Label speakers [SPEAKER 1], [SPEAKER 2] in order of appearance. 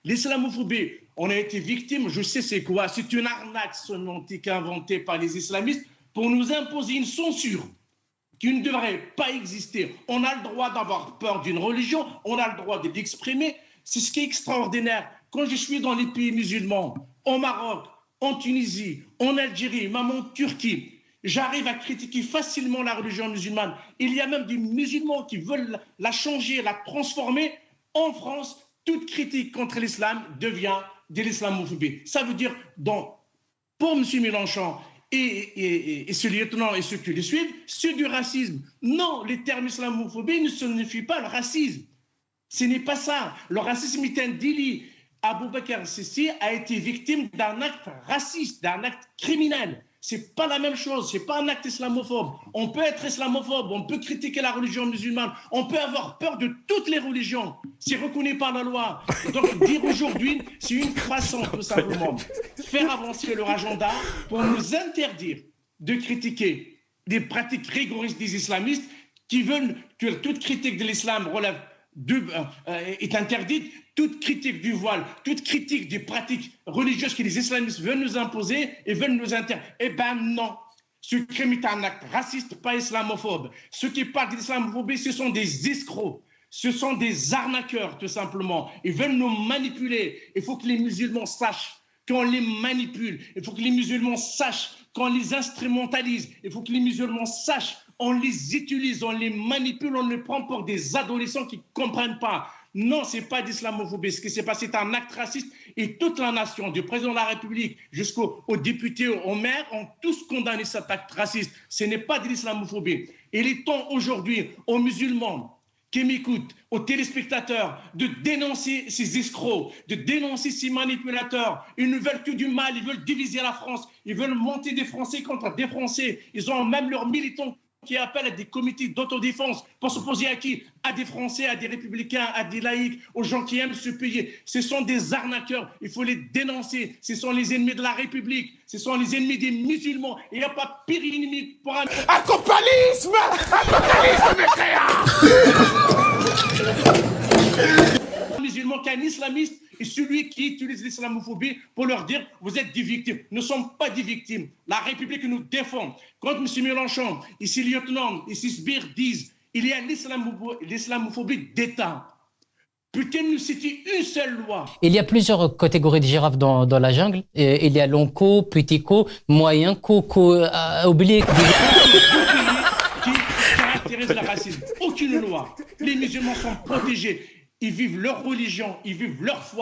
[SPEAKER 1] L'islamophobie, on a été victime, je sais c'est quoi, c'est une arnaque sémantique inventée par les islamistes pour nous imposer une censure qui ne devrait pas exister. On a le droit d'avoir peur d'une religion, on a le droit de l'exprimer. C'est ce qui est extraordinaire. Quand je suis dans les pays musulmans, au Maroc, en Tunisie, en Algérie, même en Turquie, j'arrive à critiquer facilement la religion musulmane. Il y a même des musulmans qui veulent la changer, la transformer. En France, toute critique contre l'islam devient de l'islamophobie. Ça veut dire, pour M. Mélenchon et ce lieutenant et ceux qui le suivent, c'est du racisme. Non, le terme islamophobie ne signifie pas le racisme. Ce n'est pas ça. Le racisme est un délit. Aboubacar Sissi a été victime d'un acte raciste, d'un acte criminel. Ce n'est pas la même chose, ce n'est pas un acte islamophobe. On peut être islamophobe, on peut critiquer la religion musulmane, on peut avoir peur de toutes les religions. C'est reconnu par la loi. Donc dire aujourd'hui, c'est une façon tout simplement de faire avancer leur agenda pour nous interdire de critiquer des pratiques rigoristes des islamistes qui veulent que toute critique de l'islam est interdite, toute critique du voile, toute critique des pratiques religieuses que les islamistes veulent nous imposer et veulent nous interdire. Eh bien non, ce crime est un acte raciste, pas islamophobe. Ceux qui parlent de l'islamophobie, ce sont des escrocs, ce sont des arnaqueurs tout simplement. Ils veulent nous manipuler. Il faut que les musulmans sachent qu'on les manipule. Il faut que les musulmans sachent qu'on les instrumentalise. Il faut que les musulmans sachent on les utilise, on les manipule, on les prend pour des adolescents qui ne comprennent pas. Non, ce n'est pas d'islamophobie. Ce qui s'est passé, c'est un acte raciste et toute la nation, du président de la République jusqu'aux députés, aux maires, ont tous condamné cet acte raciste. Ce n'est pas de l'islamophobie. Il est temps aujourd'hui aux musulmans qui m'écoutent, aux téléspectateurs, de dénoncer ces escrocs, de dénoncer ces manipulateurs. Ils ne veulent que du mal, ils veulent diviser la France, ils veulent monter des Français contre des Français. Ils ont même leurs militants qui appellent à des comités d'autodéfense pour s'opposer à qui? À des Français, à des républicains, à des laïcs, aux gens qui aiment ce pays. Ce sont des arnaqueurs, il faut les dénoncer. Ce sont les ennemis de la République, ce sont les ennemis des musulmans. Il n'y a pas pire ennemi pour un...
[SPEAKER 2] Accompagnisme,
[SPEAKER 1] musulman qu'un islamiste est celui qui utilise l'islamophobie pour leur dire vous êtes des victimes. Nous ne sommes pas des victimes. La République nous défend. Quand M. Mélenchon, ici lieutenant, ici Sbire disent il y a l'islamophobie d'État. Peut-être nous citer une seule loi.
[SPEAKER 3] Il y a plusieurs catégories de girafes dans la jungle. Il y a long cou, petit cou, moyen cou, oblique.
[SPEAKER 1] Qui caractérise le racisme. Aucune loi. Les musulmans sont protégés. Ils vivent leur religion, ils vivent leur foi.